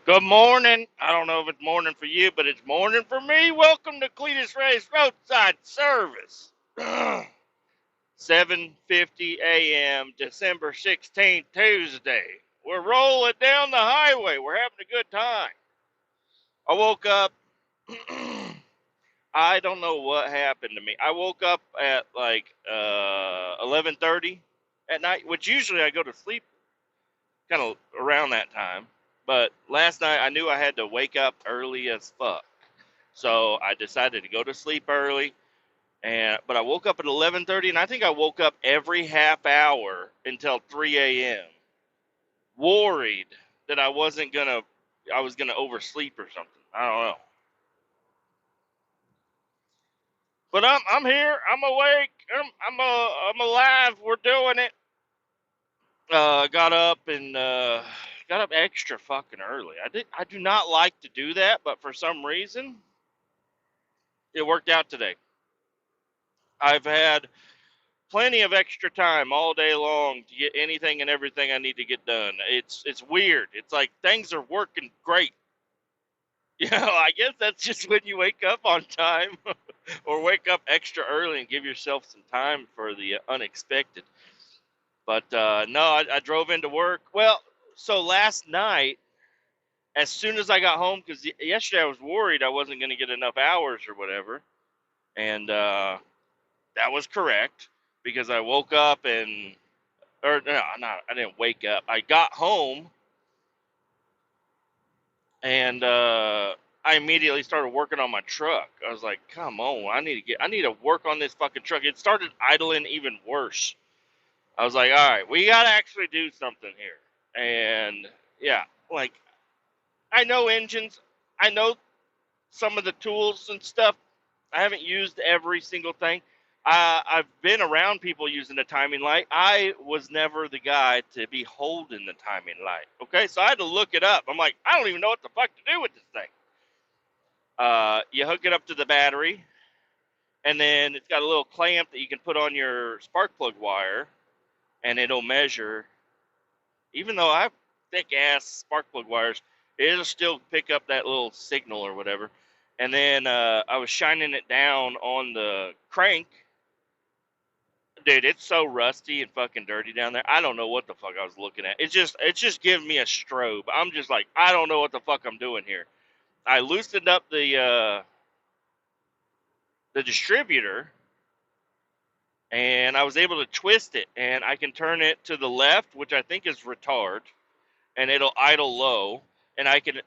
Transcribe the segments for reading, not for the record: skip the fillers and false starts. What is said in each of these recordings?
Good morning. I don't know if it's morning for you, but it's morning for me. Welcome to Kletus Roadside Service. 7:50 a.m. December 16th, Tuesday. We're rolling down the highway. We're having a good time. I woke up. I don't know what happened to me. I woke up at like 11:30 at night, which usually I go to sleep kind of around that time. But last night I knew I had to wake up early as fuck. So I decided to go to sleep early, but I woke up at 11:30, and I think I woke up every half hour until 3 a.m. worried that I was gonna oversleep or something. I don't know. But I'm here. I'm awake. I'm alive. We're doing it. Got up and got up extra fucking early. I do not like to do that, but for some reason it worked out today. I've had plenty of extra time all day long to get anything and everything I need to get done. It's weird. It's like things are working great. I guess that's just when you wake up on time or wake up extra early and give yourself some time for the unexpected. But no, I drove into work. Well, so last night, as soon as I got home, because yesterday I was worried I wasn't going to get enough hours or whatever, and that was correct because I woke up and or no, I didn't wake up. I got home and I immediately started working on my truck. I was like, "Come on, I need to work on this fucking truck." It started idling even worse. I was like, "All right, we got to actually do something here." And yeah, like I know engines, I know some of the tools and stuff. I haven't used every single thing. I've been around people using the timing light. I was never the guy to be holding the timing light. Okay, so I had to look it up. I'm like, I don't even know what the fuck to do with this thing. You hook it up to the battery, and then it's got a little clamp that you can put on your spark plug wire, and it'll measure. Even though I have thick ass spark plug wires, it'll still pick up that little signal or whatever. And then I was shining it down on the crank. Dude, it's so rusty and fucking dirty down there. I don't know what the fuck I was looking at. It's just giving me a strobe. I'm just like, I don't know what the fuck I'm doing here. I loosened up the distributor and I was able to twist it, and I can turn it to the left, which I think is retard, and it'll idle low, and I can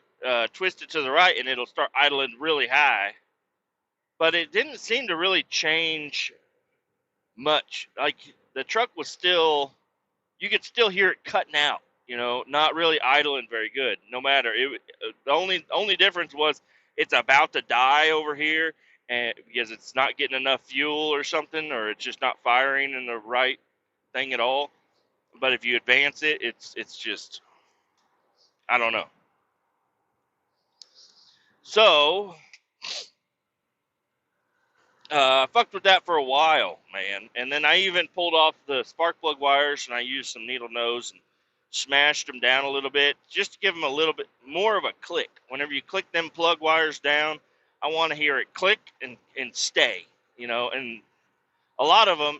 twist it to the right and it'll start idling really high. But it didn't seem to really change much. Like the truck was still, you could still hear it cutting out. Not really idling very good. No matter the only difference was it's about to die over here, and because it's not getting enough fuel or something, or it's just not firing in the right thing at all. But if you advance it, it's just, I don't know. So fucked with that for a while, man. And then I even pulled off the spark plug wires and I used some needle nose and smashed them down a little bit just to give them a little bit more of a click. Whenever you click them plug wires down, I want to hear it click and stay, and a lot of them,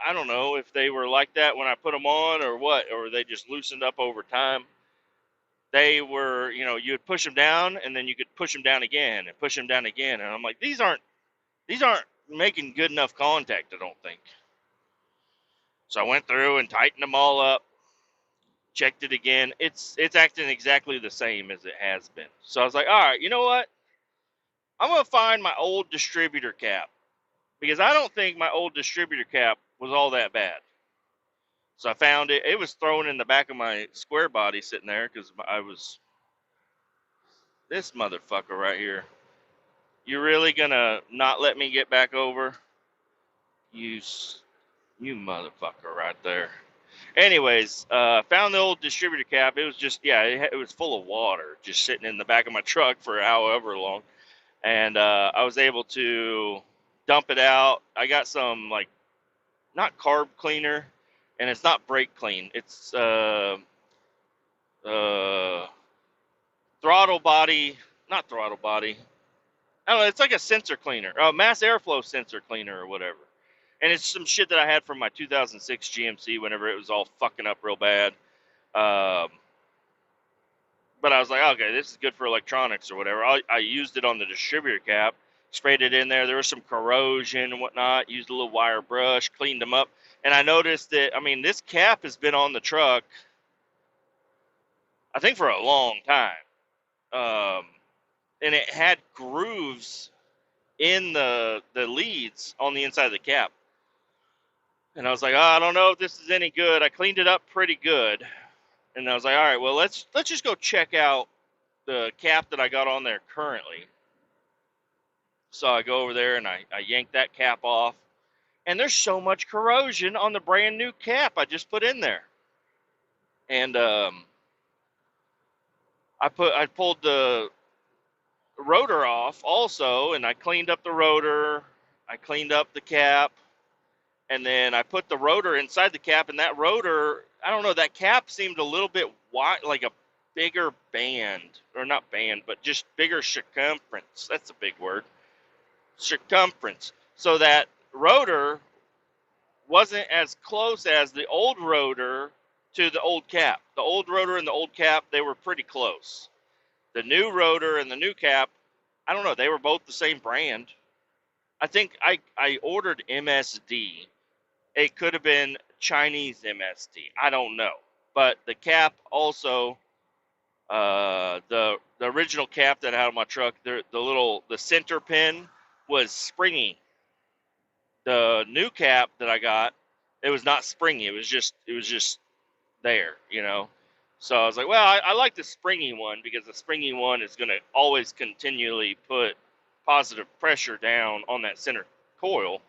I don't know if they were like that when I put them on or what, or they just loosened up over time. They were, you would push them down and then you could push them down again and push them down again. And I'm like, these aren't making good enough contact, I don't think. So I went through and tightened them all up, checked it again. It's acting exactly the same as it has been. So I was like, all right, you know what? I'm gonna find my old distributor cap because I don't think my old distributor cap was all that bad. So I found it. It was thrown in the back of my square body sitting there because I was this motherfucker right here. You really gonna not let me get back over? You you motherfucker right there. Anyways, found the old distributor cap. It was just, yeah, it was full of water, just sitting in the back of my truck for however long. And I was able to dump it out. I got some, like, not carb cleaner, and it's not brake clean. It's throttle throttle body, not throttle body. I don't know. It's like a sensor cleaner, mass airflow sensor cleaner or whatever. And it's some shit that I had from my 2006 GMC whenever it was all fucking up real bad. Um, but I was like, okay, this is good for electronics or whatever. I used it on the distributor cap, sprayed it in there. There was some corrosion and whatnot. Used a little wire brush, cleaned them up. And I noticed that, I mean, this cap has been on the truck, I think, for a long time. And it had grooves in the leads on the inside of the cap. And I was like, oh, I don't know if this is any good. I cleaned it up pretty good. And I was like, all right, well, let's just go check out the cap that I got on there currently. So I go over there and I yank that cap off. And there's so much corrosion on the brand new cap I just put in there. And I pulled the rotor off also, and I cleaned up the rotor. I cleaned up the cap. And then I put the rotor inside the cap, and that rotor, I don't know, that cap seemed a little bit wide, like a bigger band, or not band, but just bigger circumference. That's a big word. Circumference. So that rotor wasn't as close as the old rotor to the old cap. The old rotor and the old cap, they were pretty close. The new rotor and the new cap, I don't know, they were both the same brand. I think I ordered MSD. It could have been Chinese MSD. I don't know. But the cap also, the original cap that I had on my truck, the center pin was springy. The new cap that I got, it was not springy. It was just there, you know. So I was like, well, I like the springy one because the springy one is going to always continually put positive pressure down on that center coil.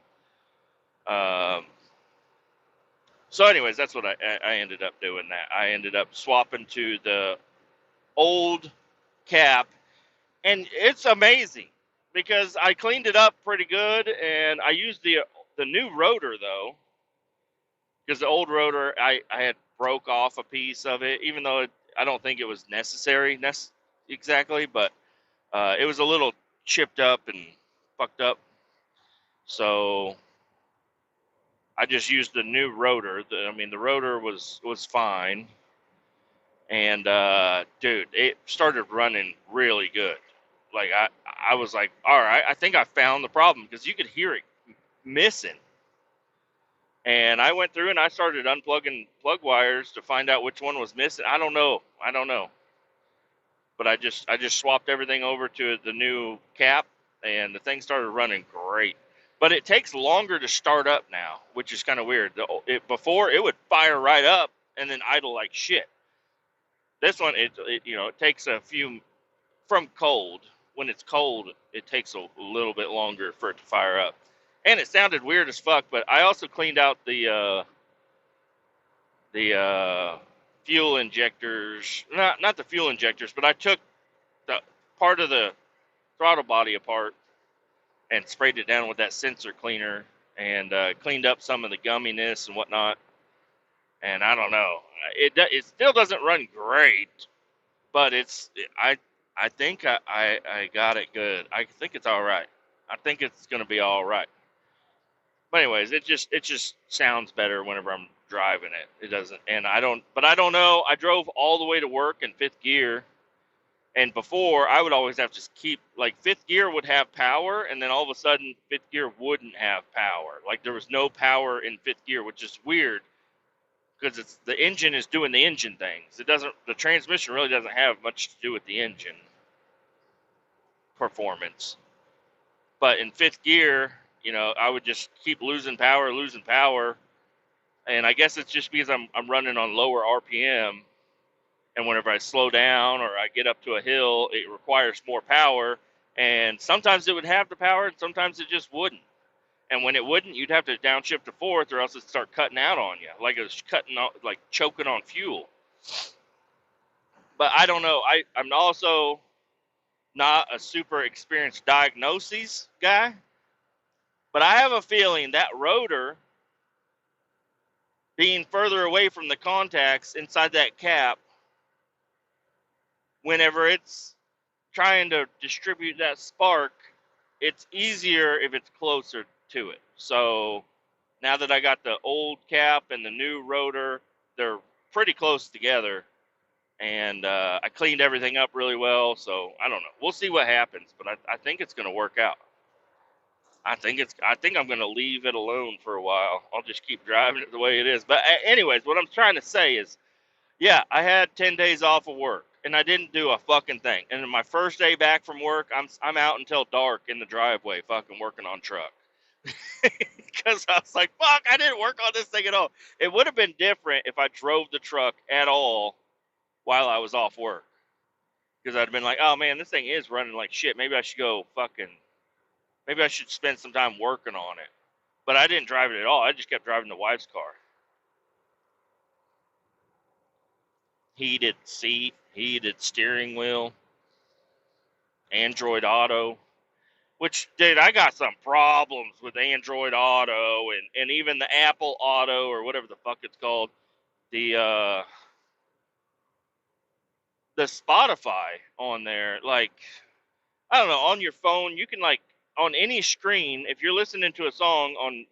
So anyways, that's what I ended up doing. That I ended up swapping to the old cap, and it's amazing because I cleaned it up pretty good, and I used the new rotor though, because the old rotor I had broke off a piece of it, even though I don't think it was necessary exactly, but it was a little chipped up and fucked up, so I just used the new rotor. The rotor was fine. And, dude, it started running really good. Like, I was like, all right, I think I found the problem because you could hear it missing. And I went through and I started unplugging plug wires to find out which one was missing. I don't know. But I just swapped everything over to the new cap, and the thing started running great. But it takes longer to start up now, which is kind of weird. Before, it would fire right up and then idle like shit. This one, it takes a few from cold. When it's cold, it takes a little bit longer for it to fire up. And it sounded weird as fuck, but I also cleaned out the fuel injectors. Not the fuel injectors, but I took the part of the throttle body apart and sprayed it down with that sensor cleaner and cleaned up some of the gumminess and whatnot. And I don't know, it still doesn't run great, but I think I got it good. I think it's all right. I think it's gonna be all right. But anyways, it just sounds better whenever I'm driving it. It doesn't, and I don't know. I drove all the way to work in fifth gear, and before I would always have to keep, like, fifth gear would have power, and then all of a sudden fifth gear wouldn't have power. Like, there was no power in fifth gear, which is weird because the engine is doing the engine things. The transmission really doesn't have much to do with the engine performance. But in fifth gear, I would just keep losing power, and I guess it's just because I'm running on lower RPM, and whenever I slow down or I get up to a hill, it requires more power, and sometimes it would have the power, and sometimes it just wouldn't. And when it wouldn't, you'd have to downshift to fourth, or else it'd start cutting out on you, like it was choking on fuel. But I don't know. I'm also not a super experienced diagnoses guy, but I have a feeling that rotor being further away from the contacts inside that cap, whenever it's trying to distribute that spark, it's easier if it's closer to it. So now that I got the old cap and the new rotor, they're pretty close together. And I cleaned everything up really well. So I don't know. We'll see what happens, but I think it's going to work out. I think I'm going to leave it alone for a while. I'll just keep driving it the way it is. But anyways, what I'm trying to say is, yeah, I had 10 days off of work and I didn't do a fucking thing. And then my first day back from work, I'm out until dark in the driveway fucking working on truck. Because I was like, fuck, I didn't work on this thing at all. It would have been different if I drove the truck at all while I was off work. Because I'd have been like, oh man, this thing is running like shit. Maybe I should spend some time working on it. But I didn't drive it at all. I just kept driving the wife's car. Heated seat, heated steering wheel, Android Auto. Which, dude, I got some problems with Android Auto and even the Apple Auto or whatever the fuck it's called. The Spotify on there, like, I don't know, on your phone, you can, like, on any screen, if you're listening to a song on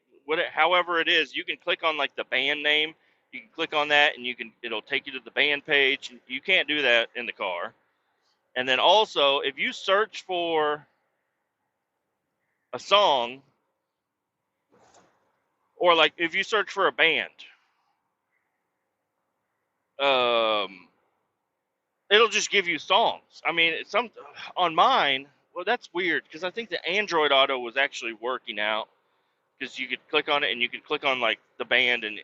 however it is, you can click on, like, the band name. You can click on that and it'll take you to the band page. You can't do that in the car. And then also, if you search for a song, or like if you search for a band, it'll just give you songs. I mean, on mine, well, that's weird because I think the Android Auto was actually working out because you could click on it and you could click on like the band and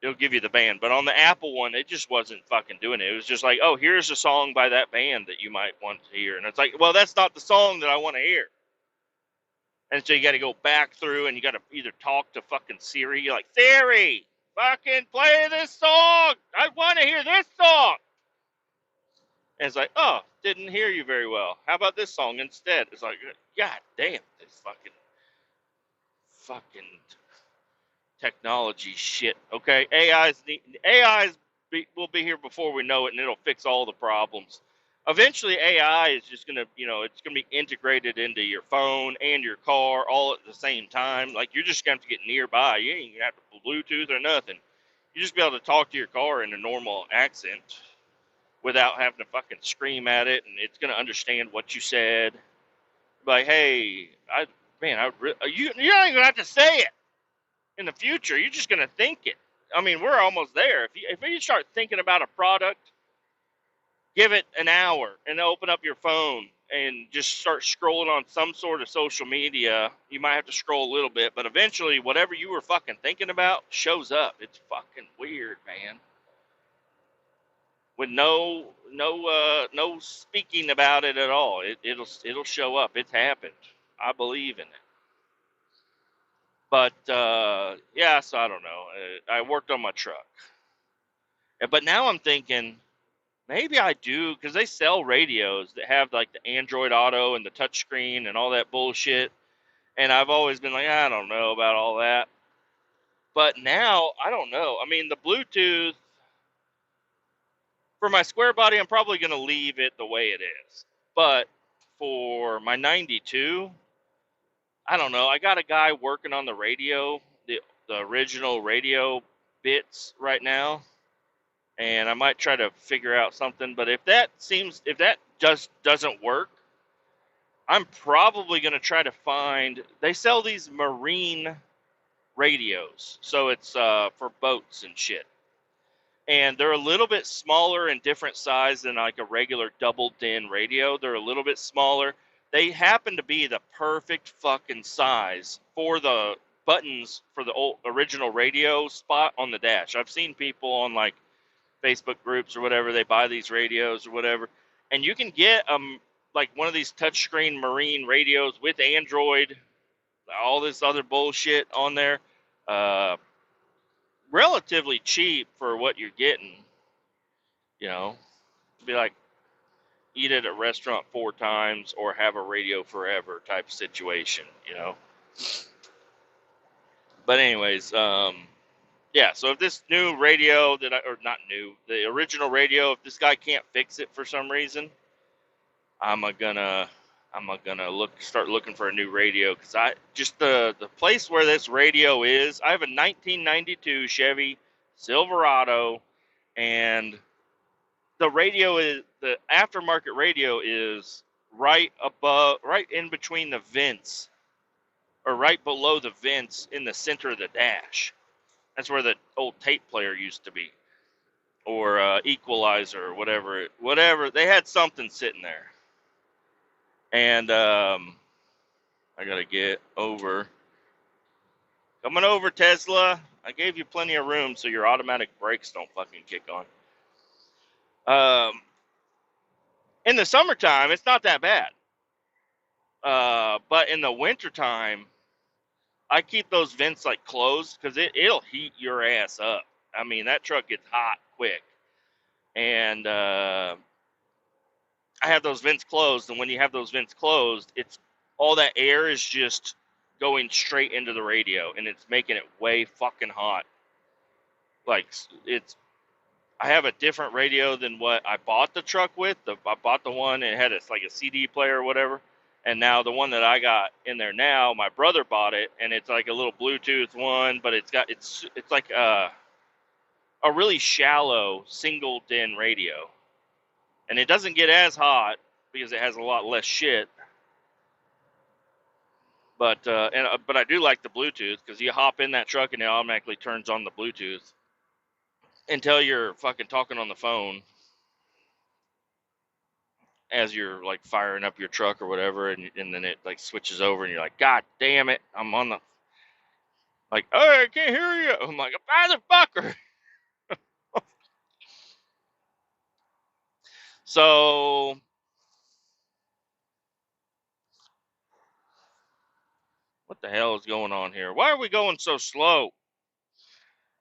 it'll give you the band. But on the Apple one, it just wasn't fucking doing it. It was just like, oh, here's a song by that band that you might want to hear, and it's like, well, that's not the song that I want to hear. And so you got to go back through and you got to either talk to fucking Siri. You're like, Siri, fucking play this song. I want to hear this song. And it's like, oh, didn't hear you very well. How about this song instead? It's like, God damn, this fucking technology shit. Okay, AIs will be here before we know it, and it'll fix all the problems. Eventually, AI is just gonna, it's gonna be integrated into your phone and your car all at the same time. Like you're just gonna have to get nearby. You ain't gonna have to Bluetooth or nothing. You just be able to talk to your car in a normal accent without having to fucking scream at it, and it's gonna understand what you said. Like, hey, you're not even gonna have to say it in the future. You're just gonna think it. I mean, we're almost there. If you start thinking about a product, give it an hour and open up your phone and just start scrolling on some sort of social media. You might have to scroll a little bit, but eventually whatever you were fucking thinking about shows up. It's fucking weird, man. With no speaking about it at all. It'll show up. It's happened. I believe in it. But yeah, so I don't know. I worked on my truck. But now I'm thinking, maybe I do, because they sell radios that have like the Android Auto and the touchscreen and all that bullshit. And I've always been like, I don't know about all that. But now, I don't know. I mean, the Bluetooth, for my square body, I'm probably going to leave it the way it is. But for my 92, I don't know. I got a guy working on the radio, the original radio bits right now. And I might try to figure out something. But if that just doesn't work, I'm probably going to try to find, they sell these marine radios. So it's for boats and shit. And they're a little bit smaller and different size than like a regular double din radio. They're a little bit smaller. They happen to be the perfect fucking size for the buttons for the old original radio spot on the dash. I've seen people on like Facebook groups or whatever, they buy these radios or whatever, and you can get like one of these touchscreen marine radios with Android, all this other bullshit on there, relatively cheap for what you're getting. It'd be like eat at a restaurant 4 times or have a radio forever type of situation. But anyways, yeah, so if this new radio the original radio, if this guy can't fix it for some reason, I'm gonna start looking for a new radio, because I just the place where this radio is. I have a 1992 Chevy Silverado, and the aftermarket radio is right in between the vents, or right below the vents in the center of the dash. That's where the old tape player used to be, or equalizer, or whatever. They had something sitting there, and I gotta get over. Coming over, Tesla. I gave you plenty of room so your automatic brakes don't fucking kick on. In the summertime, it's not that bad. But in the wintertime, I keep those vents like closed, because it'll heat your ass up. I mean, that truck gets hot quick. And I have those vents closed, and when you have those vents closed, it's all that air is just going straight into the radio, and it's making it way fucking hot. Like, I have a different radio than what I bought the truck with. I bought the one, and it had like a CD player or whatever. And now the one that I got in there now, my brother bought it, and it's like a little Bluetooth one, but it's like a really shallow single DIN radio, and it doesn't get as hot because it has a lot less shit. But I do like the Bluetooth, because you hop in that truck and it automatically turns on the Bluetooth until you're fucking talking on the phone as you're like firing up your truck or whatever, and then it like switches over, and you're like, God damn it, I'm on the, like, oh, I can't hear you. I'm like, motherfucker. So what the hell is going on here? Why are we going so slow?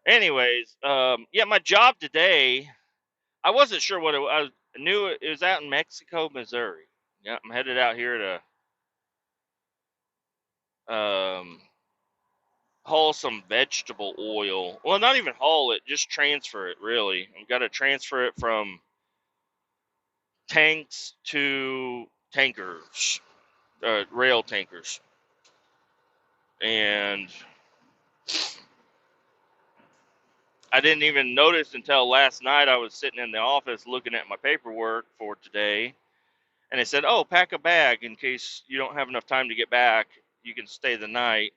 Anyways, yeah, my job today, I wasn't sure what it was. I knew it was out in Mexico, Missouri. Yeah, I'm headed out here to haul some vegetable oil. Well, not even haul it, just transfer it, really. I've got to transfer it from tanks to tankers, rail tankers. And I didn't even notice until last night. I was sitting in the office looking at my paperwork for today, and it said, oh, pack a bag in case you don't have enough time to get back. You can stay the night,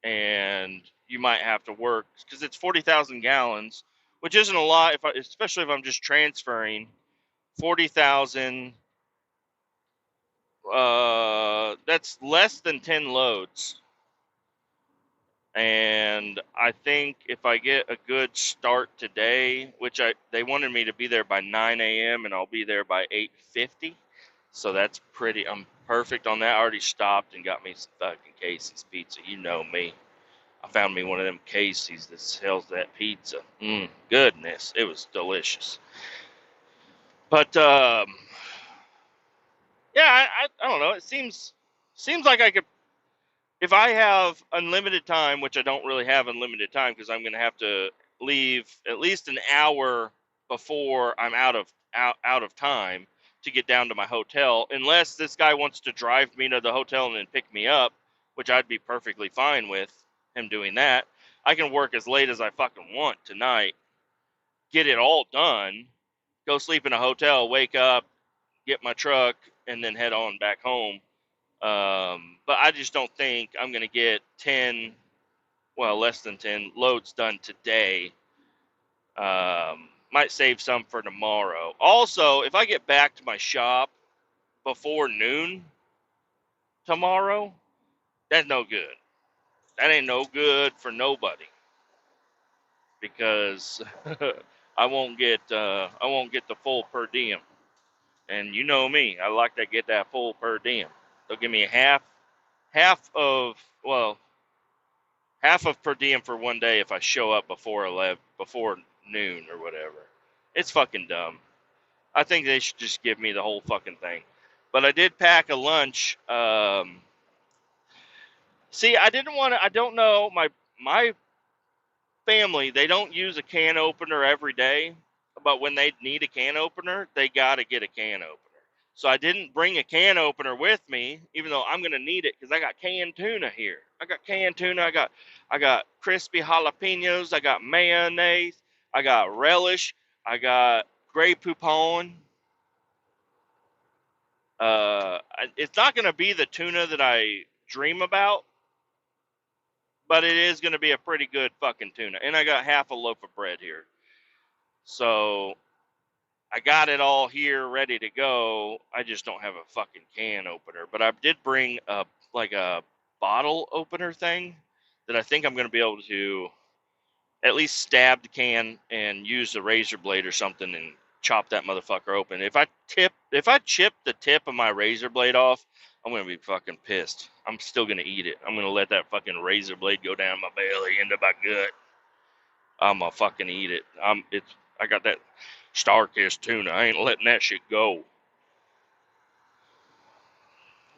and you might have to work, because it's 40,000 gallons, which isn't a lot, especially if I'm just transferring 40,000. That's less than 10 loads. And I think if I get a good start today, which they wanted me to be there by 9 a.m. and I'll be there by 8:50, so that's I'm perfect on that. I already stopped and got me some fucking Casey's pizza. You know me. I found me one of them Casey's that sells that pizza. Goodness, it was delicious. But yeah, I don't know. It seems like I could, if I have unlimited time, which I don't really have unlimited time, because I'm going to have to leave at least an hour before I'm out of time to get down to my hotel, unless this guy wants to drive me to the hotel and then pick me up, which I'd be perfectly fine with him doing that. I can work as late as I fucking want tonight, get it all done, go sleep in a hotel, wake up, get my truck, and then head on back home. But I just don't think I'm going to get 10, well, less than 10 loads done today. Might save some for tomorrow. Also, if I get back to my shop before noon tomorrow, that's no good. That ain't no good for nobody, because I won't get the full per diem. And you know me, I like to get that full per diem. They'll give me half of, well, half of per diem for one day if I show up before noon or whatever. It's fucking dumb. I think they should just give me the whole fucking thing. But I did pack a lunch. See, I don't know, my family, they don't use a can opener every day, but when they need a can opener, they gotta get a can opener. So I didn't bring a can opener with me, even though I'm gonna need it because I got canned tuna here. I got canned tuna. I got crispy jalapenos. I got mayonnaise. I got relish. I got Grey Poupon. It's not gonna be the tuna that I dream about, but it is gonna be a pretty good fucking tuna. And I got half a loaf of bread here, so I got it all here ready to go. I just don't have a fucking can opener. But I did bring a bottle opener thing that I think I'm going to be able to at least stab the can and use a razor blade or something and chop that motherfucker open. If I chip the tip of my razor blade off, I'm going to be fucking pissed. I'm still going to eat it. I'm going to let that fucking razor blade go down my belly into my gut. I'm going to fucking eat it. I got that Starkist tuna. I ain't letting that shit go.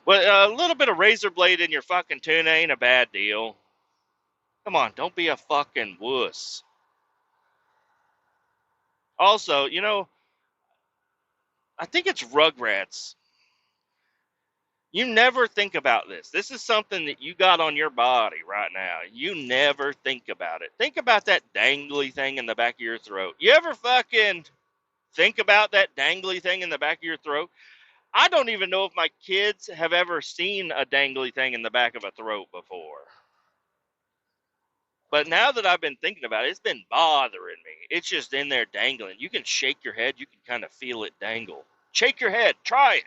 But a little bit of razor blade in your fucking tuna ain't a bad deal. Come on, don't be a fucking wuss. Also, I think it's Rugrats. You never think about this. This is something that you got on your body right now. You never think about it. Think about that dangly thing in the back of your throat. You ever fucking think about that dangly thing in the back of your throat? I don't even know if my kids have ever seen a dangly thing in the back of a throat before. But now that I've been thinking about it, it's been bothering me. It's just in there dangling. You can shake your head. You can kind of feel it dangle. Shake your head. Try it.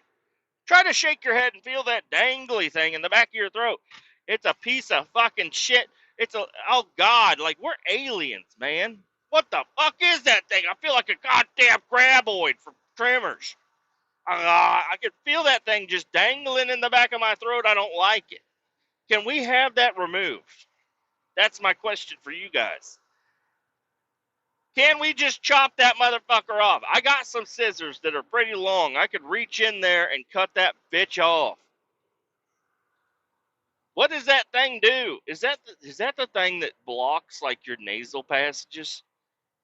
Try to shake your head and feel that dangly thing in the back of your throat. It's a piece of fucking shit. Oh God, like we're aliens, man. What the fuck is that thing? I feel like a goddamn graboid from Tremors. I can feel that thing just dangling in the back of my throat. I don't like it. Can we have that removed? That's my question for you guys. Can we just chop that motherfucker off? I got some scissors that are pretty long. I could reach in there and cut that bitch off. What does that thing do? Is that the thing that blocks like your nasal passages?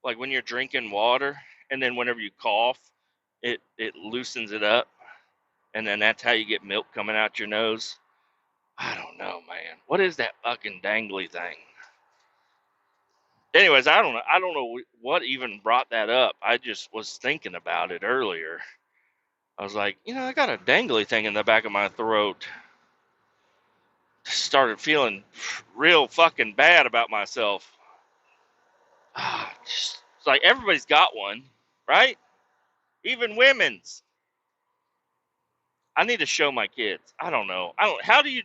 Like when you're drinking water and then whenever you cough, it loosens it up and then that's how you get milk coming out your nose? I don't know, man. What is that fucking dangly thing? Anyways, I don't know what even brought that up. I just was thinking about it earlier. I was like, I got a dangly thing in the back of my throat. Started feeling real fucking bad about myself. It's like everybody's got one, right? Even women's. I need to show my kids. I don't know. How do you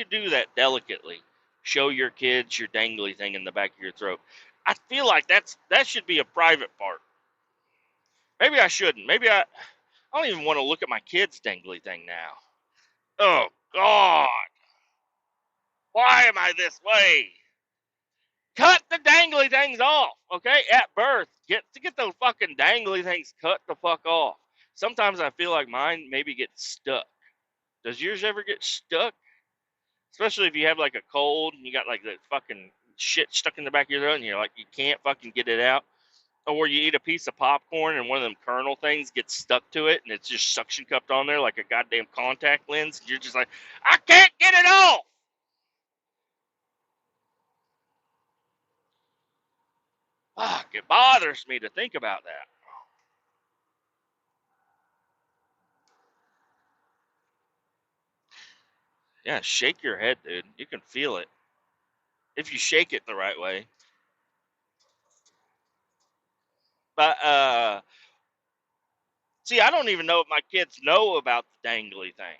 do that delicately? Show your kids your dangly thing in the back of your throat. I feel like that should be a private part. Maybe I shouldn't. I don't even want to look at my kids' dangly thing now. Oh God. Why am I this way? Cut the dangly things off, okay? At birth, get those fucking dangly things cut the fuck off. Sometimes I feel like mine maybe gets stuck. Does yours ever get stuck? Especially if you have like a cold and you got like the fucking shit stuck in the back of your throat and you're like you can't fucking get it out. Or you eat a piece of popcorn and one of them kernel things gets stuck to it and it's just suction cupped on there like a goddamn contact lens. And you're just like, I can't get it off. Fuck, it bothers me to think about that. Yeah, shake your head, dude. You can feel it. If you shake it the right way. But see, I don't even know if my kids know about the dangly thing.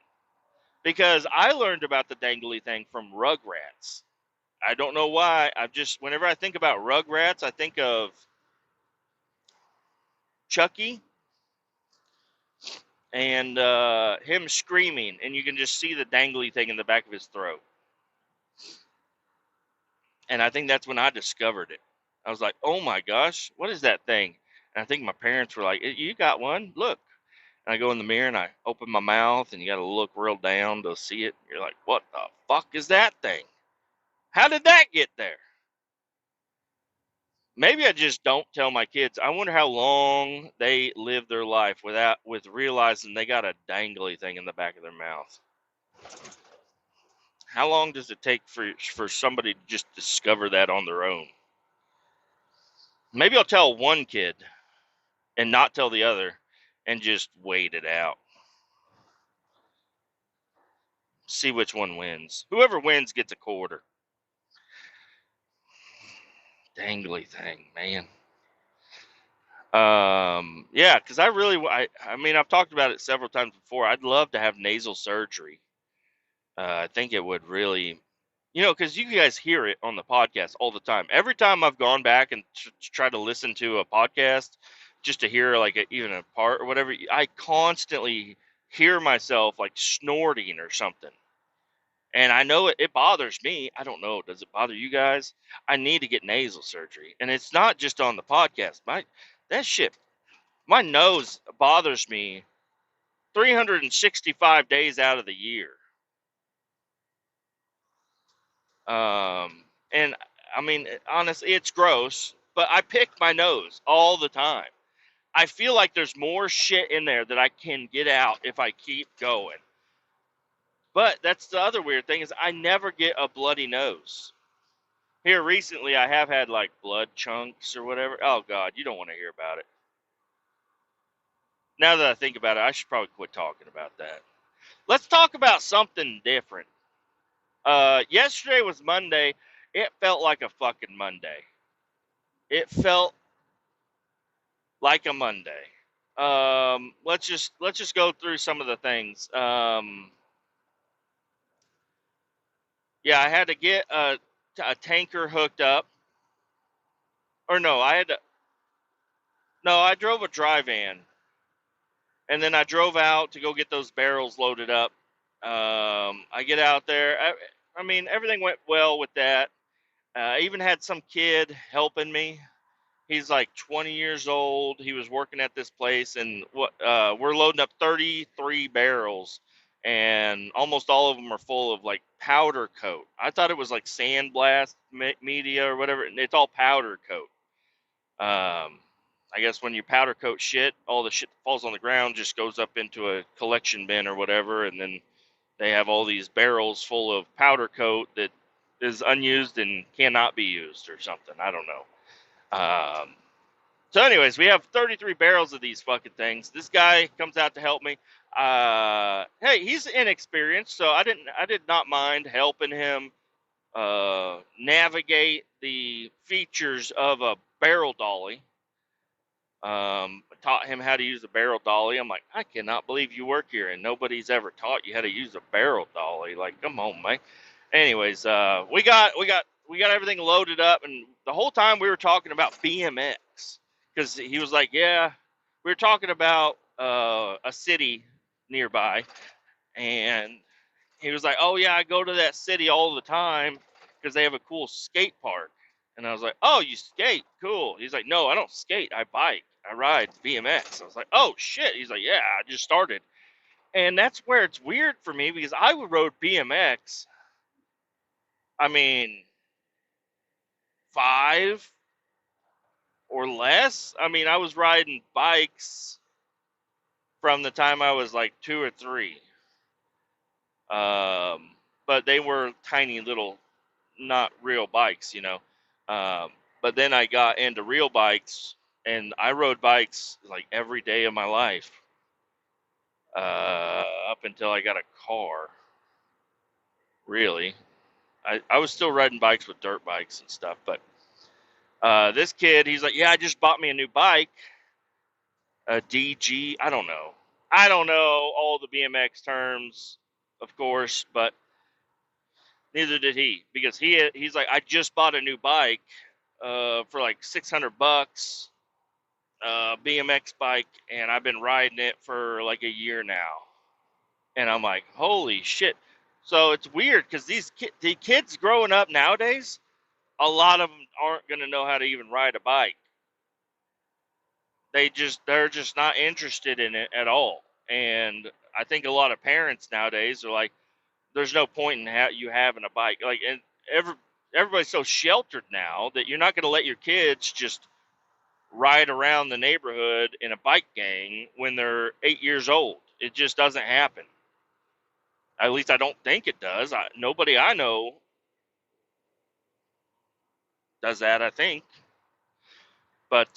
Because I learned about the dangly thing from Rugrats. I don't know why. Whenever I think about Rugrats, I think of Chucky and him screaming, and you can just see the dangly thing in the back of his throat. And I think that's when I discovered it. I was like, oh my gosh, what is that thing? And I think my parents were like, you got one? Look. And I go in the mirror and I open my mouth and you got to look real down to see it. You're like, what the fuck is that thing? How did that get there? Maybe I just don't tell my kids. I wonder how long they live their life with realizing they got a dangly thing in the back of their mouth. How long does it take for somebody to just discover that on their own? Maybe I'll tell one kid and not tell the other and just wait it out. See which one wins. Whoever wins gets a quarter. Dangly thing, man. Yeah, because I mean, I've talked about it several times before. I'd love to have nasal surgery. I think it would really, because you guys hear it on the podcast all the time. Every time I've gone back and tried to listen to a podcast just to hear like even a part or whatever, I constantly hear myself like snorting or something. And I know it bothers me. I don't know. Does it bother you guys? I need to get nasal surgery. And it's not just on the podcast. That shit, my nose bothers me 365 days out of the year. And I mean, honestly, it's gross, but I pick my nose all the time. I feel like there's more shit in there that I can get out if I keep going. But that's the other weird thing is I never get a bloody nose. Here recently, I have had like blood chunks or whatever. Oh God, you don't want to hear about it. Now that I think about it, I should probably quit talking about that. Let's talk about something different. Yesterday was Monday. It felt like a fucking Monday. It felt like a Monday. Let's just go through some of the things. Yeah, I had to get a tanker hooked up. Or no, I drove a dry van, and then I drove out to go get those barrels loaded up. I get out there. I mean, everything went well with that. I even had some kid helping me. He's like 20 years old. He was working at this place, and we're loading up 33 barrels, and almost all of them are full of like powder coat. I thought it was like sandblast media or whatever, and it's all powder coat. I guess when you powder coat shit, all the shit that falls on the ground just goes up into a collection bin or whatever, and then they have all these barrels full of powder coat that is unused and cannot be used or something. I don't know. So, anyways, we have 33 barrels of these fucking things. This guy comes out to help me. Hey, he's inexperienced, so I did not mind helping him navigate the features of a barrel dolly. Taught him how to use a barrel dolly. I'm like, I cannot believe you work here and nobody's ever taught you how to use a barrel dolly. Like, come on, man. Anyways, we got everything loaded up, and the whole time we were talking about BMX because he was like, yeah, we were talking about a city nearby, and he was like, oh yeah, I go to that city all the time because they have a cool skate park. And I was like, oh, you skate? Cool. He's like, no, I don't skate. I bike. I ride BMX. I was like, oh shit. He's like, yeah, I just started. And that's where it's weird for me because I rode BMX. I mean, 5 or less. I mean, I was riding bikes from the time I was like 2 or 3. But they were tiny little, not real bikes, you know. But then I got into real bikes, and I rode bikes like every day of my life, up until I got a car. Really, I was still riding bikes with dirt bikes and stuff, but this kid, he's like, yeah, I just bought me a new bike, a DG. I don't know all the BMX terms, of course, but neither did he, because he's like, I just bought a new bike for like $600, BMX bike, and I've been riding it for like a year now. And I'm like, holy shit. So it's weird because the kids growing up nowadays, a lot of them aren't going to know how to even ride a bike. They're just not interested in it at all. And I think a lot of parents nowadays are like, there's no point in you having a bike. Like, and everybody's so sheltered now that you're not going to let your kids just ride around the neighborhood in a bike gang when they're 8 years old. It just doesn't happen. At least I don't think it does. Nobody I know does that, I think. But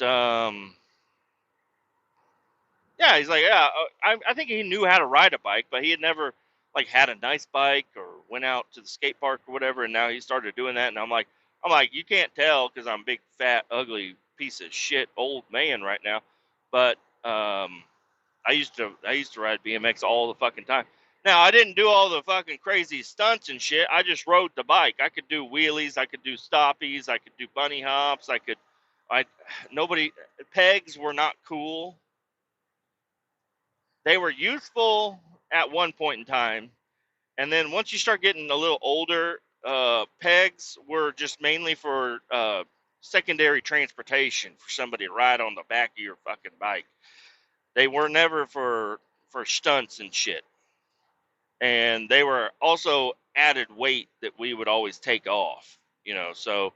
yeah, he's like, yeah, I think he knew how to ride a bike, but he had never like had a nice bike or went out to the skate park or whatever. And now he started doing that, and I'm like, you can't tell because I'm a big, fat, ugly piece of shit old man right now. But I used to ride BMX all the fucking time. Now I didn't do all the fucking crazy stunts and shit. I just rode the bike. I could do wheelies. I could do stoppies. I could do bunny hops. I nobody pegs were not cool. They were useful at one point in time, and then once you start getting a little older, pegs were just mainly for secondary transportation for somebody to ride on the back of your fucking bike. They were never for stunts and shit, and they were also added weight that we would always take off. So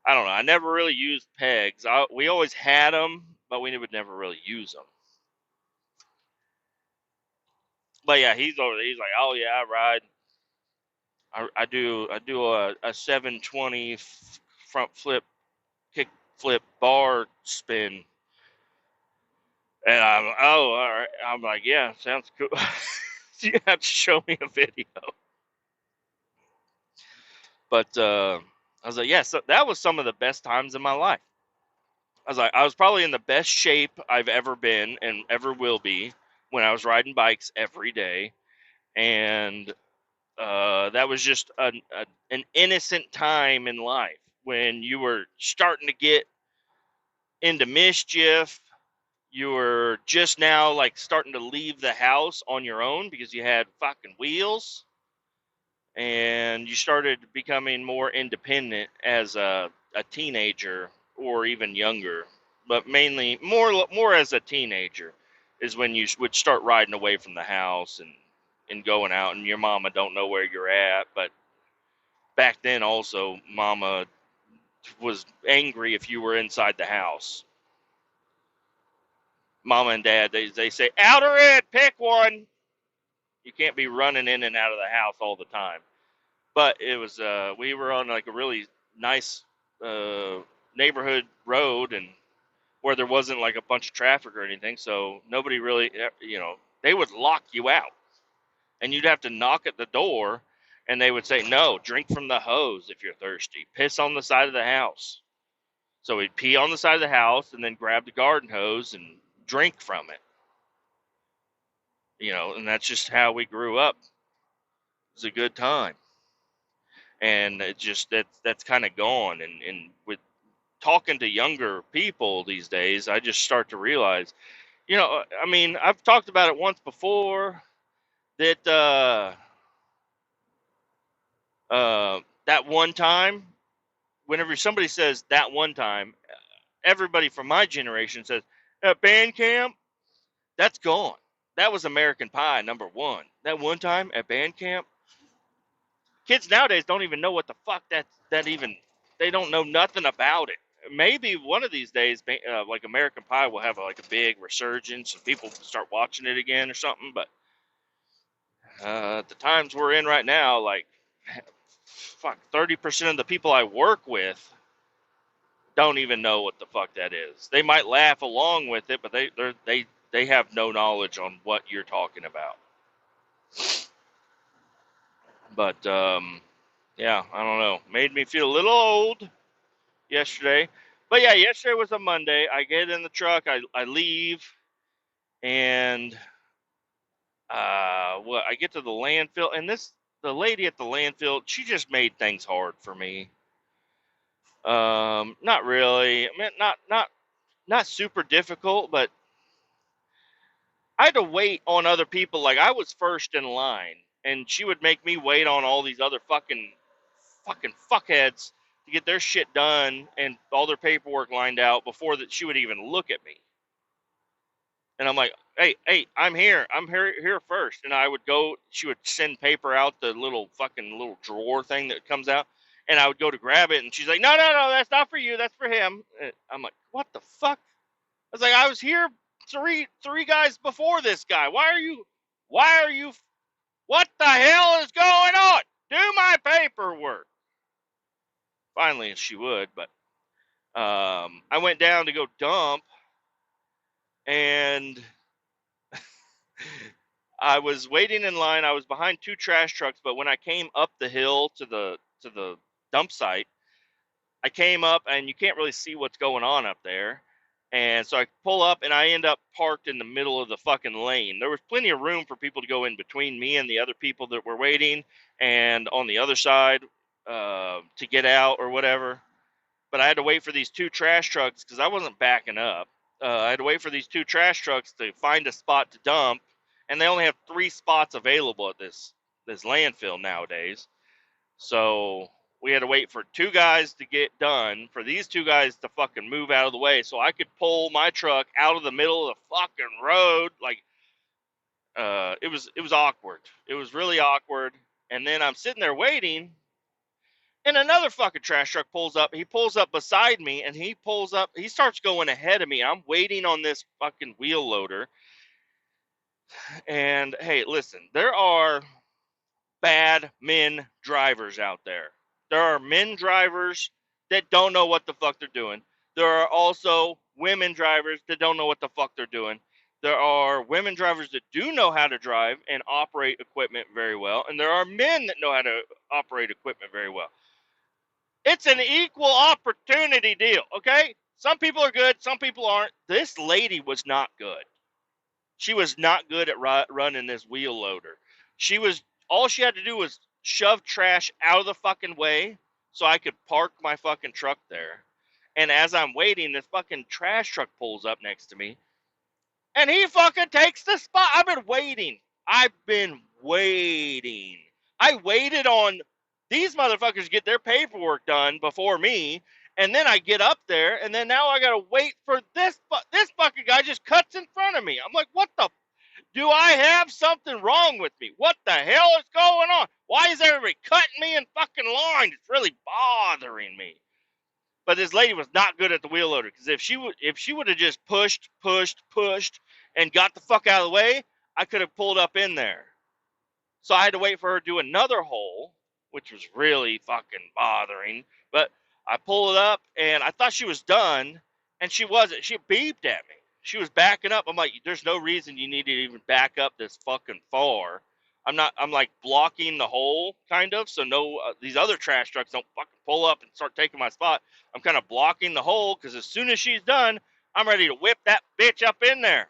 I don't know. I never really used pegs. We always had them, but we would never really use them. But yeah, he's over there. He's like, oh yeah, I ride. I do a 720 front flip, kick flip, bar spin, and all right. I'm like, yeah, sounds cool. You have to show me a video. But I was like, yeah, so that was some of the best times in my life. I was like, I was probably in the best shape I've ever been and ever will be when I was riding bikes every day, and that was just an innocent time in life when you were starting to get into mischief. You were just now like starting to leave the house on your own because you had fucking wheels, and you started becoming more independent as a teenager or even younger, but mainly more as a teenager is when you would start riding away from the house and going out, and your mama don't know where you're at. But back then also, mama was angry if you were inside the house. Mama and dad, they say, out or in, pick one. You can't be running in and out of the house all the time. But it was, we were on like a really nice neighborhood road, and where there wasn't like a bunch of traffic or anything. So nobody really, they would lock you out, and you'd have to knock at the door, and they would say, no, drink from the hose if you're thirsty. Piss on the side of the house. So we'd pee on the side of the house and then grab the garden hose and drink from it. And that's just how we grew up. It was a good time. And it just that's kind of gone. And with talking to younger people these days, I just start to realize, I mean, I've talked about it once before that that one time, whenever somebody says that one time, everybody from my generation says, band camp, that's gone. That was American Pie #1. That one time at band camp, kids nowadays don't even know what the fuck that even. They don't know nothing about it. Maybe one of these days, like American Pie will have like a big resurgence and people start watching it again or something. But the times we're in right now, like, fuck, 30% of the people I work with don't even know what the fuck that is. They might laugh along with it, but they have no knowledge on what you're talking about. But yeah, I don't know. Made me feel a little old yesterday. But yeah, yesterday was a Monday. I get in the truck, I leave, and I get to the landfill, and the lady at the landfill, she just made things hard for me. Not really. I mean, not super difficult, but I had to wait on other people. Like, I was first in line, and she would make me wait on all these other fucking fuckheads to get their shit done and all their paperwork lined out before that she would even look at me. And I'm like, hey, I'm here first. And I would go, she would send paper out the little drawer thing that comes out. And I would go to grab it, and she's like, no, no, no, that's not for you. That's for him. And I'm like, what the fuck? I was like, I was here three guys before this guy. Why are you, what the hell is going on? Do my paperwork. Finally, she would, but I went down to go dump, and I was waiting in line. I was behind two trash trucks, but when I came up the hill to the dump site, I came up, and you can't really see what's going on up there. And so I pull up, and I end up parked in the middle of the fucking lane. There was plenty of room for people to go in between me and the other people that were waiting, and on the other side to get out or whatever. But I had to wait for these two trash trucks because I wasn't backing up. I had to wait for these two trash trucks to find a spot to dump, and they only have 3 spots available at this landfill nowadays. So we had to wait for 2 guys to get done, for these 2 guys to fucking move out of the way so I could pull my truck out of the middle of the fucking road. Like, it was awkward. It was really awkward. And then I'm sitting there waiting, and another fucking trash truck pulls up. He pulls up beside me, and he starts going ahead of me. I'm waiting on this fucking wheel loader. And hey, listen, there are bad men drivers out there. There are men drivers that don't know what the fuck they're doing. There are also women drivers that don't know what the fuck they're doing. There are women drivers that do know how to drive and operate equipment very well. And there are men that know how to operate equipment very well. It's an equal opportunity deal, okay? Some people are good, some people aren't. This lady was not good. She was not good at running this wheel loader. All she had to do was shove trash out of the fucking way so I could park my fucking truck there. And as I'm waiting, this fucking trash truck pulls up next to me, and he fucking takes the spot. I've been waiting. I waited on these motherfuckers to get their paperwork done before me, and then I get up there, and then now I gotta wait for this fucking guy just cuts in front of me. I'm like, what the? Do I have something wrong with me? What the hell is going on? Why is everybody cutting me in fucking line? It's really bothering me. But this lady was not good at the wheel loader, because if she would have just pushed, and got the fuck out of the way, I could have pulled up in there. So I had to wait for her to do another hole, which was really fucking bothering. But I pulled it up, and I thought she was done, and she wasn't. She beeped at me. She was backing up. I'm like, there's no reason you need to even back up this fucking far. I'm like blocking the hole, kind of, so no, these other trash trucks don't fucking pull up and start taking my spot. I'm kind of blocking the hole, because as soon as she's done, I'm ready to whip that bitch up in there.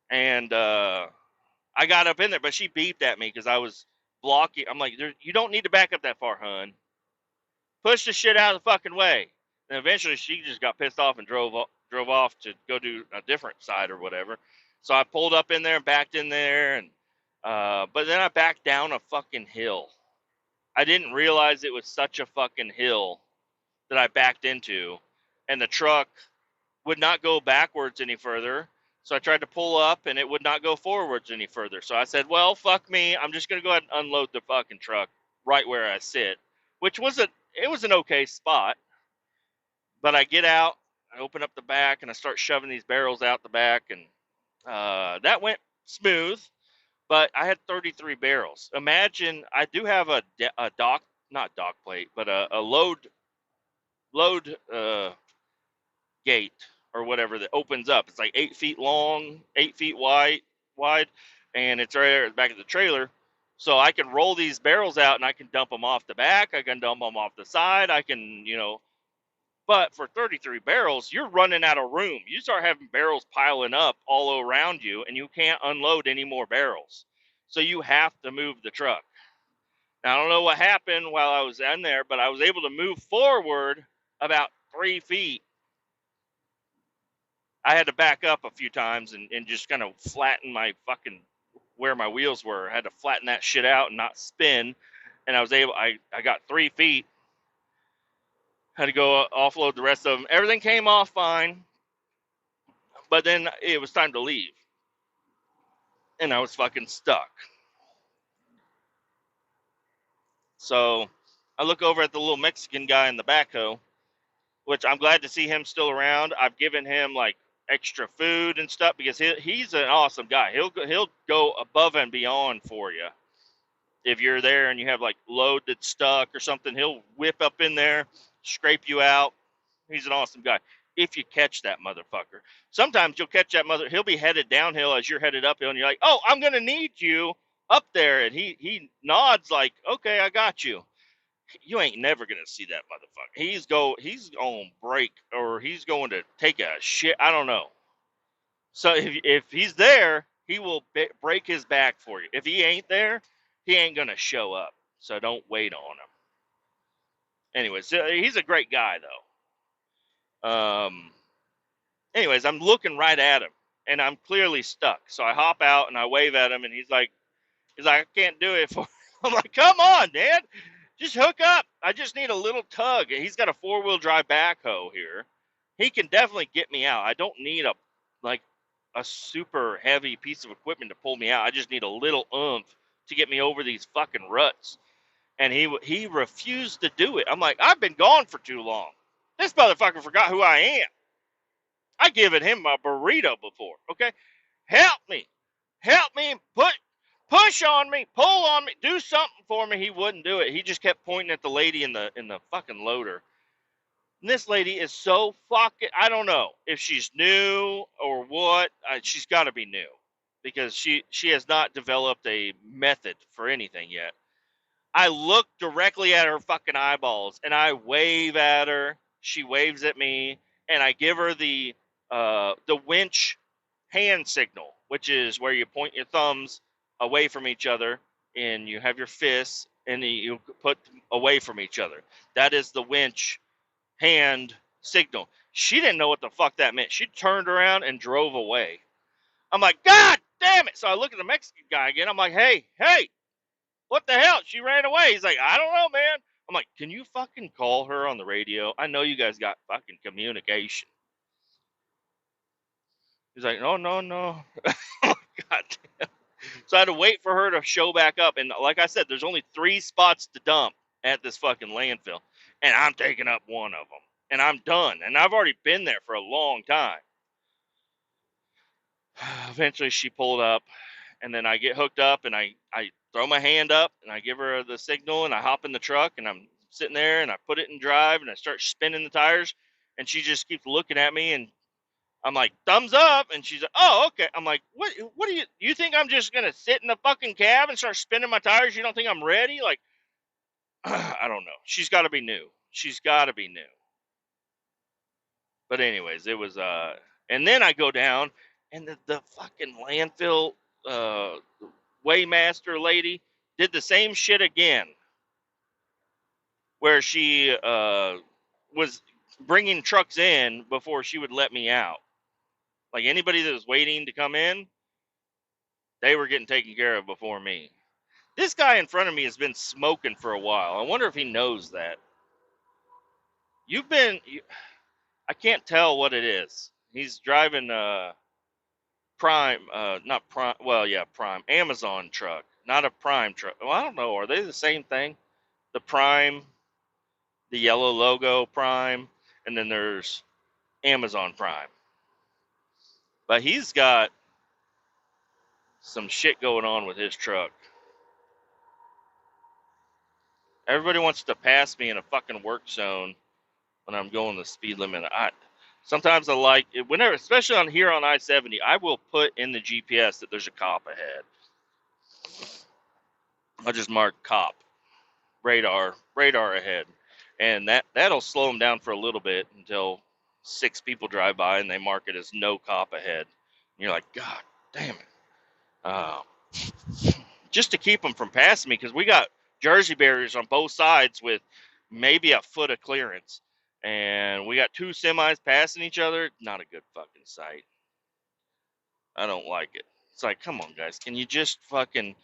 And I got up in there, but she beeped at me because I was blocking. I'm like, you don't need to back up that far, hun. Push the shit out of the fucking way. And eventually she just got pissed off and drove off to go do a different side or whatever. So I pulled up in there and backed in there, and but then I backed down a fucking hill. I didn't realize it was such a fucking hill that I backed into, and the truck would not go backwards any further. So I tried to pull up, and it would not go forwards any further. So I said, well, fuck me. I'm just going to go ahead and unload the fucking truck right where I sit, which was an okay spot. But I get out, I open up the back, and I start shoving these barrels out the back, and that went smooth. But I had 33 barrels. Imagine, I do have a dock, not dock plate, but a load gate or whatever that opens up. It's like 8 feet long, 8 feet wide, and it's right there at the back of the trailer. So I can roll these barrels out, and I can dump them off the back. I can dump them off the side. I can, but for 33 barrels, you're running out of room. You start having barrels piling up all around you, and you can't unload any more barrels. So you have to move the truck. Now, I don't know what happened while I was in there, but I was able to move forward about 3 feet. I had to back up a few times and just kind of flatten my fucking, where my wheels were. I had to flatten that shit out and not spin. And I got 3 feet. Had to go offload the rest of them. Everything came off fine. But then it was time to leave. And I was fucking stuck. So I look over at the little Mexican guy in the backhoe, which I'm glad to see him still around. I've given him like extra food and stuff because he's an awesome guy. He'll go above and beyond for you. If you're there and you have like load that's stuck or something, he'll whip up in there, scrape you out. He's an awesome guy. If you catch that motherfucker, sometimes you'll catch that he'll be headed downhill as you're headed uphill, and you're like, "Oh, I'm gonna need you up there," and he nods like, "Okay, I got you." You ain't never gonna see that motherfucker. He's on break, or he's going to take a shit. I don't know. So if he's there, he will break his back for you. If he ain't there, he ain't gonna show up. So don't wait on him. Anyways, he's a great guy though. Anyways, I'm looking right at him, and I'm clearly stuck. So I hop out and I wave at him, and he's like, I can't do it for. I'm like, come on, Dad, just hook up. I just need a little tug. He's got a 4-wheel drive backhoe here. He can definitely get me out. I don't need a super heavy piece of equipment to pull me out. I just need a little oomph to get me over these fucking ruts. And he refused to do it. I'm like, I've been gone for too long. This motherfucker forgot who I am. I given him a burrito before. Okay, help me, push on me, pull on me, do something for me. He wouldn't do it. He just kept pointing at the lady in the fucking loader. And this lady is so fucking, I don't know if she's new or what. She's got to be new because she has not developed a method for anything yet. I look directly at her fucking eyeballs and I wave at her. She waves at me, and I give her the winch hand signal, which is where you point your thumbs away from each other and you have your fists and you put away from each other. That is the winch hand signal. She didn't know what the fuck that meant. She turned around and drove away. I'm like, God damn it. So I look at the Mexican guy again. I'm like, hey, what the hell? She ran away. He's like, I don't know, man. I'm like, can you fucking call her on the radio? I know you guys got fucking communication. He's like, no. God damn. So I had to wait for her to show back up. And like I said, there's only 3 spots to dump at this fucking landfill. And I'm taking up one of them. And I'm done. And I've already been there for a long time. Eventually she pulled up. And then I get hooked up and I throw my hand up and I give her the signal and I hop in the truck and I'm sitting there and I put it in drive and I start spinning the tires. And she just keeps looking at me and I'm like, thumbs up. And she's like, oh, okay. I'm like, what do you think I'm just going to sit in the fucking cab and start spinning my tires? You don't think I'm ready? Like, I don't know. She's got to be new. But anyways, it was, and then I go down and the fucking landfill, weighmaster lady did the same shit again, where she, was bringing trucks in before she would let me out. Like anybody that was waiting to come in, they were getting taken care of before me. This guy in front of me has been smoking for a while. I wonder if he knows that. I can't tell what it is. He's driving Prime, not Prime, well, yeah, Prime, Amazon truck, not a Prime truck. Well, I don't know. Are they the same thing? The Prime, the yellow logo Prime, and then there's Amazon Prime. But he's got some shit going on with his truck. Everybody wants to pass me in a fucking work zone when I'm going the speed limit. Sometimes I like it, whenever, especially on here on I-70, I will put in the GPS that there's a cop ahead. I'll just mark cop, radar ahead, and that'll slow them down for a little bit until 6 people drive by and they mark it as no cop ahead. And you're like, God damn it. Just to keep them from passing me, because we got Jersey barriers on both sides with maybe a foot of clearance. And we got 2 semis passing each other. Not a good fucking sight. I don't like it. It's like, come on, guys. Can you just fucking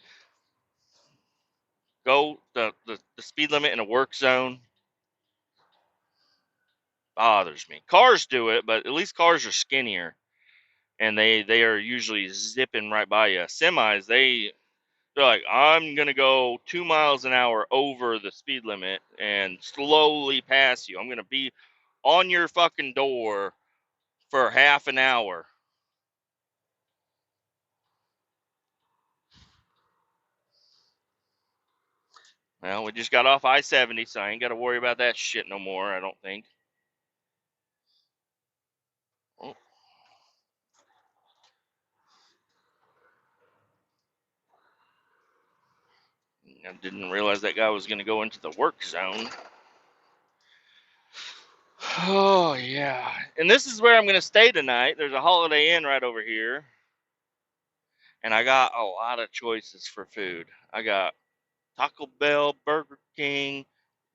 go the speed limit in a work zone? Bothers me. Cars do it, but at least cars are skinnier. And they are usually zipping right by you. Semis, They're like, I'm gonna go 2 miles an hour over the speed limit and slowly pass you. I'm gonna be on your fucking door for half an hour. Well, we just got off I-70, so I ain't got to worry about that shit no more, I don't think. Oh, I didn't realize that guy was going to go into the work zone. Oh, yeah. And this is where I'm going to stay tonight. There's a Holiday Inn right over here. And I got a lot of choices for food. I got Taco Bell, Burger King,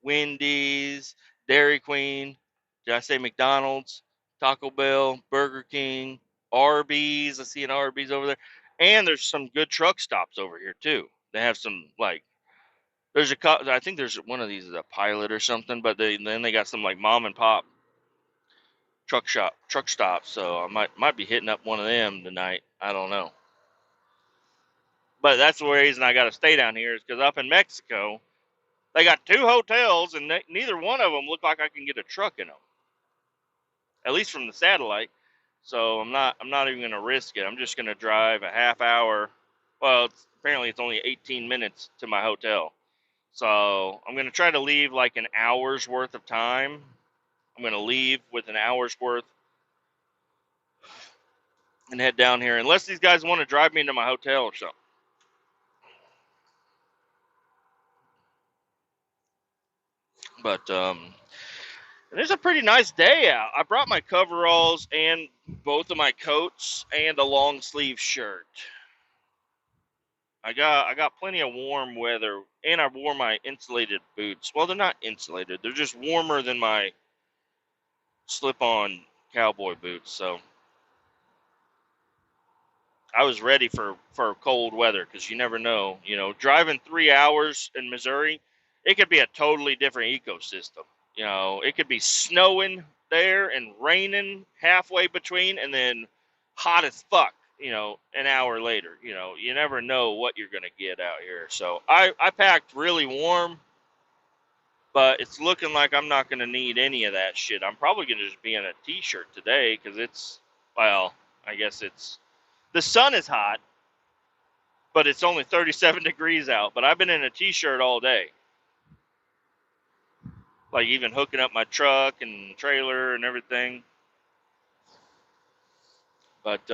Wendy's, Dairy Queen. Did I say McDonald's? Taco Bell, Burger King, Arby's. I see an Arby's over there. And there's some good truck stops over here, too. They have some, like, there's I think there's one of these is a Pilot or something, but then they got some, like, mom and pop truck stops. So I might be hitting up one of them tonight. I don't know. But that's the reason I got to stay down here is because up in Mexico, they got 2 hotels, and neither one of them look like I can get a truck in them. At least from the satellite. So I'm not even gonna risk it. I'm just gonna drive a half hour. Well, apparently it's only 18 minutes to my hotel. So I'm gonna try to leave like an hour's worth of time. I'm gonna leave with an hour's worth and head down here, unless these guys want to drive me into my hotel or something. But it's a pretty nice day out. I brought my coveralls and both of my coats and a long sleeve shirt. I got plenty of warm weather, and I wore my insulated boots. Well, they're not insulated; they're just warmer than my slip-on cowboy boots. So I was ready for cold weather because you never know. You know, driving 3 hours in Missouri, it could be a totally different ecosystem. You know, it could be snowing there and raining halfway between, and then hot as fuck. You know, an hour later. You know, you never know what you're gonna get out here. So I packed really warm, but it's looking like I'm not gonna need any of that shit. I'm probably gonna just be in a t-shirt today because it's, well, I guess it's, the sun is hot, but it's only 37 degrees out. But I've been in a t-shirt all day, like even hooking up my truck and trailer and everything. But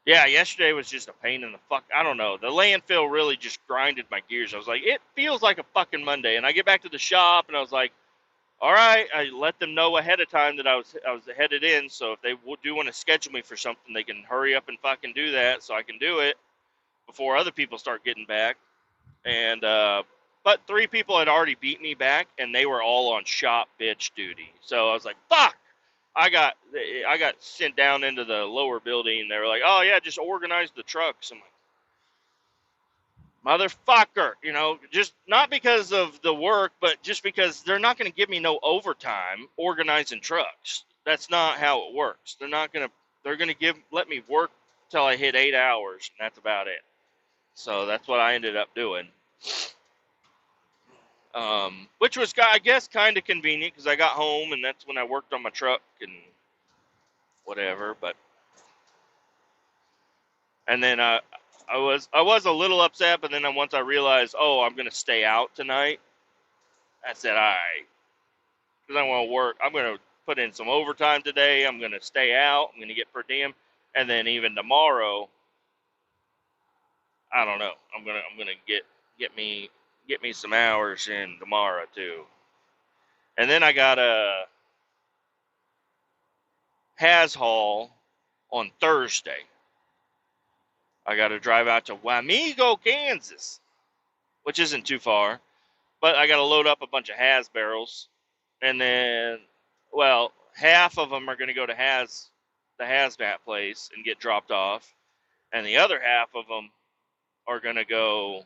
yeah, yesterday was just a pain in the fuck. I don't know. The landfill really just grinded my gears. I was like, it feels like a fucking Monday. And I get back to the shop and I was like, all right. I let them know ahead of time that I was headed in. So if they do want to schedule me for something, they can hurry up and fucking do that so I can do it before other people start getting back. And but 3 people had already beat me back, and they were all on shop bitch duty. So I was like, fuck. I got sent down into the lower building, and they were like, oh yeah, just organize the trucks. I'm like, motherfucker, you know, just not because of the work, but just because they're not going to give me no overtime organizing trucks. That's not how it works. They're going to let me work till I hit 8 hours, and that's about it. So that's what I ended up doing. Which was, I guess, kind of convenient because I got home and that's when I worked on my truck and whatever. But and then I was a little upset, but then once I realized, oh, I'm gonna stay out tonight, I said, all right, because I want to work. I'm gonna put in some overtime today. I'm gonna stay out. I'm gonna get per diem, and then even tomorrow, I don't know. I'm gonna get me some hours in tomorrow too. And then I got a Has Haul on Thursday. I got to drive out to Wamego, Kansas, which isn't too far, but I got to load up a bunch of Has barrels, and then, well, half of them are going to go to the hazmat place and get dropped off, and the other half of them are going to go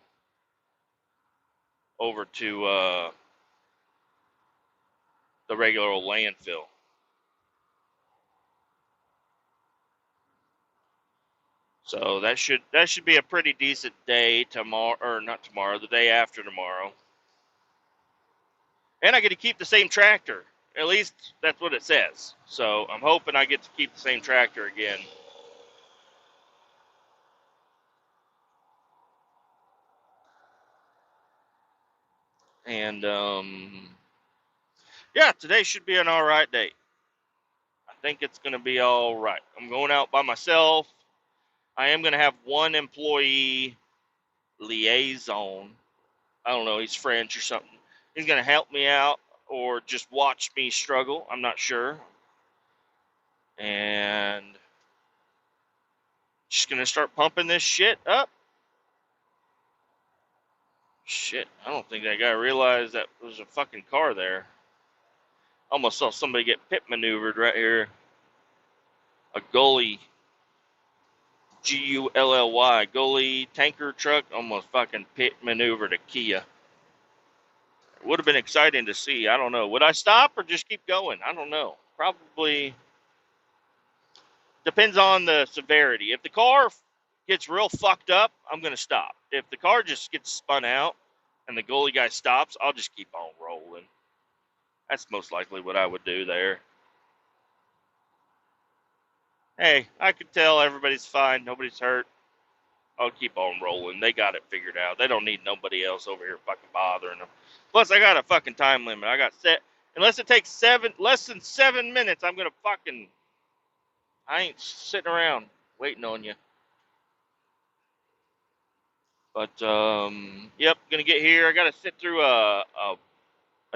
over to the regular old landfill. So that should be a pretty decent day tomorrow, or not tomorrow, the day after tomorrow. And I get to keep the same tractor. At least that's what it says. So I'm hoping I get to keep the same tractor again. And yeah, today should be an all right day. I think it's going to be all right. I'm going out by myself. I am going to have one employee liaison. I don't know, he's French or something. He's going to help me out or just watch me struggle. I'm not sure. And just going to start pumping this shit up. Shit, I don't think that guy realized that there was a fucking car there. Almost saw somebody get pit maneuvered right here. A gully, Gully, gully tanker truck almost fucking pit maneuvered a Kia. It would have been exciting to see. I don't know. Would I stop or just keep going? I don't know. Probably depends on the severity. If the car gets real fucked up, I'm going to stop. If the car just gets spun out and the goalie guy stops, I'll just keep on rolling. That's most likely what I would do there. Hey, I could tell everybody's fine. Nobody's hurt. I'll keep on rolling. They got it figured out. They don't need nobody else over here fucking bothering them. Plus, I got a fucking time limit. I got set. Unless it takes less than 7 minutes, I'm going to fucking... I ain't sitting around waiting on you. But, yep, gonna get here. I gotta sit through a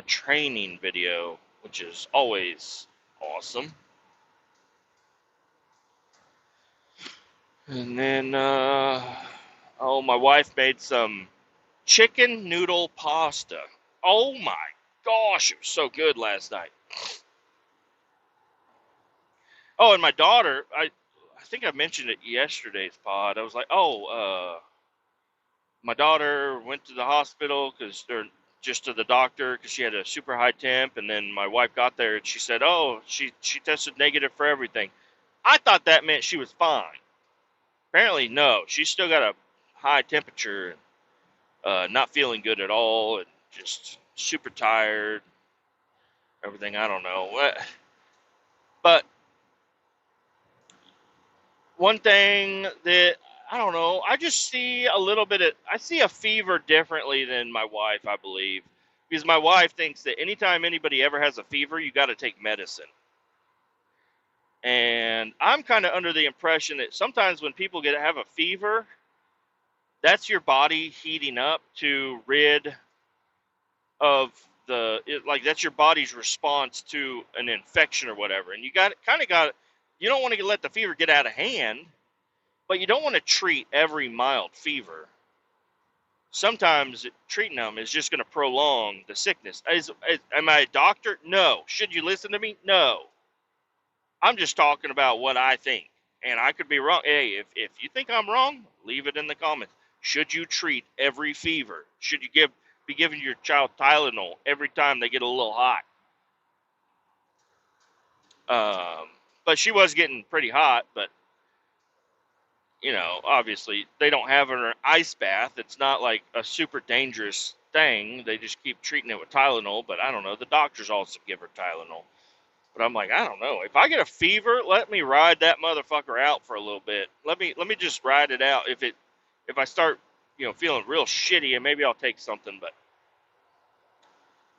training video, which is always awesome. And then, oh, my wife made some chicken noodle pasta. Oh my gosh, it was so good last night. Oh, and my daughter, I think I mentioned it yesterday's pod. I was like, my daughter went to the hospital just to the doctor because she had a super high temp, and then my wife got there and she said, oh, she tested negative for everything. I thought that meant she was fine. Apparently, no. She's still got a high temperature, not feeling good at all, and just super tired. Everything, I don't know. But one thing that I don't know, I just see I see a fever differently than my wife, I believe. Because my wife thinks that anytime anybody ever has a fever, you got to take medicine. And I'm kind of under the impression that sometimes when people have a fever, that's your body heating up to rid of that's your body's response to an infection or whatever. And you you don't want to let the fever get out of hand, but you don't want to treat every mild fever. Sometimes treating them is just going to prolong the sickness. Am I a doctor? No. Should you listen to me? No. I'm just talking about what I think. And I could be wrong. Hey, if you think I'm wrong, leave it in the comments. Should you treat every fever? Should you be giving your child Tylenol every time they get a little hot? But she was getting pretty hot, but obviously they don't have an ice bath. It's not like a super dangerous thing. They just keep treating it with Tylenol, but I don't know. The doctors also give her Tylenol. But I'm like, I don't know. If I get a fever, let me ride that motherfucker out for a little bit. Let me just ride it out. If I start, feeling real shitty, and maybe I'll take something, but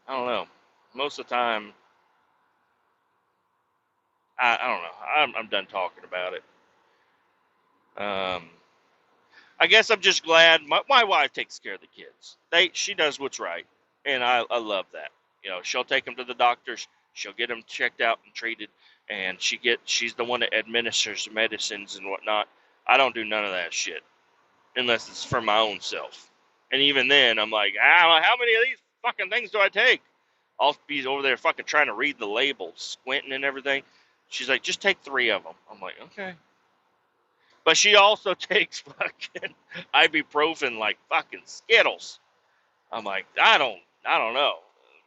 I don't know. Most of the time, I don't know. I'm done talking about it. I guess I'm just glad my wife takes care of the kids. She does what's right, and I love that. She'll take them to the doctors. She'll get them checked out and treated, and she's the one that administers the medicines and whatnot. I don't do none of that shit unless it's for my own self. And even then, I'm like, how many of these fucking things do I take? I'll be over there fucking trying to read the labels, squinting and everything. She's like, just take 3 of them. I'm like, okay. But she also takes fucking ibuprofen like fucking Skittles. I'm like, I don't know.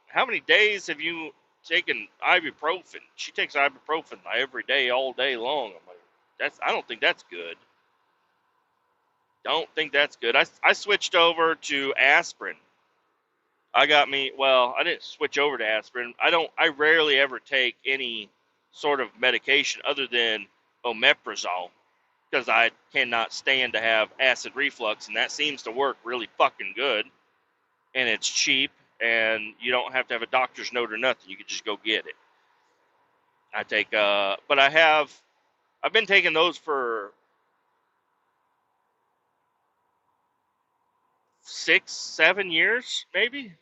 How many days have you taken ibuprofen? She takes ibuprofen every day, all day long. I'm like, I don't think that's good. Don't think that's good. I switched over to aspirin. I didn't switch over to aspirin. I rarely ever take any sort of medication other than omeprazole because I cannot stand to have acid reflux, and that seems to work really fucking good. And it's cheap, and you don't have to have a doctor's note or nothing. You can just go get it. But I've been taking those for 6, 7 years, maybe.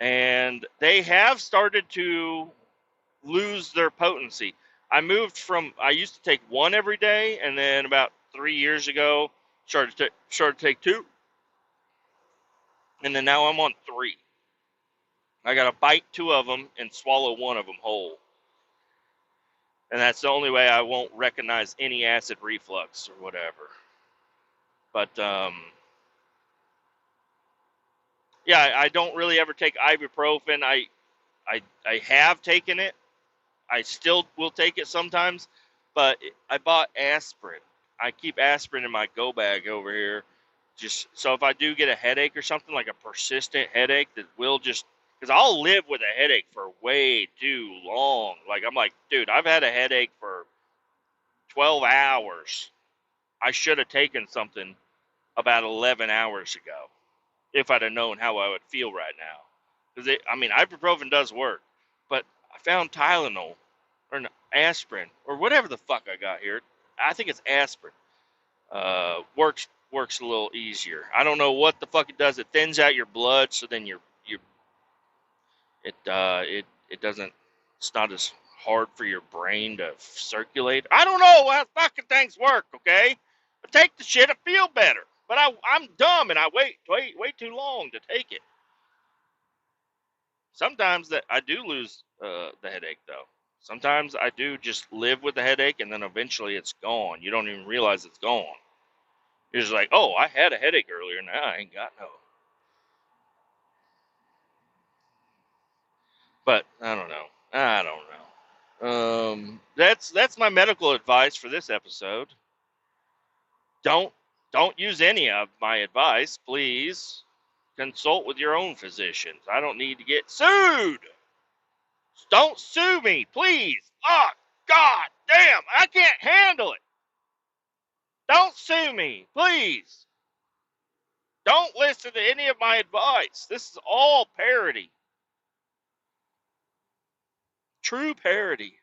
And they have started to lose their potency. I used to take one every day, and then about 3 years ago, started to take two, and then now I'm on three. I got to bite two of them and swallow one of them whole. And that's the only way I won't recognize any acid reflux or whatever. But, yeah, I don't really ever take ibuprofen. I have taken it. I still will take it sometimes, but I bought aspirin. I keep aspirin in my go bag over here, just so if I do get a headache or something, like a persistent headache that will just, because I'll live with a headache for way too long. Like, I'm like, dude, I've had a headache for 12 hours. I should have taken something about 11 hours ago if I'd have known how I would feel right now. Because ibuprofen does work, but I found Tylenol or aspirin or whatever the fuck I got here. I think it's aspirin. Works a little easier. I don't know what the fuck it does. It thins out your blood, so then it doesn't. It's not as hard for your brain to circulate. I don't know how fucking things work. Okay, I take the shit. I feel better, but I'm dumb and I wait too long to take it. Sometimes that I do lose the headache though. Sometimes I do just live with the headache and then eventually it's gone. You don't even realize it's gone. You're just like, oh, I had a headache earlier, now I ain't got no. But I don't know. That's my medical advice for this episode. Don't use any of my advice, please. Consult with your own physicians. I don't need to get sued. Don't sue me, please. Oh, God damn, I can't handle it. Don't sue me, please. Don't listen to any of my advice. This is all parody. True parody.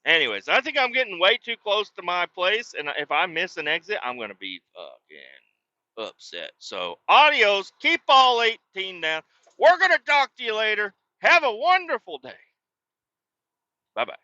Anyways, I think I'm getting way too close to my place, and if I miss an exit, I'm going to be fucking upset. So, adios. Keep all 18 down. We're going to talk to you later. Have a wonderful day. Bye-bye.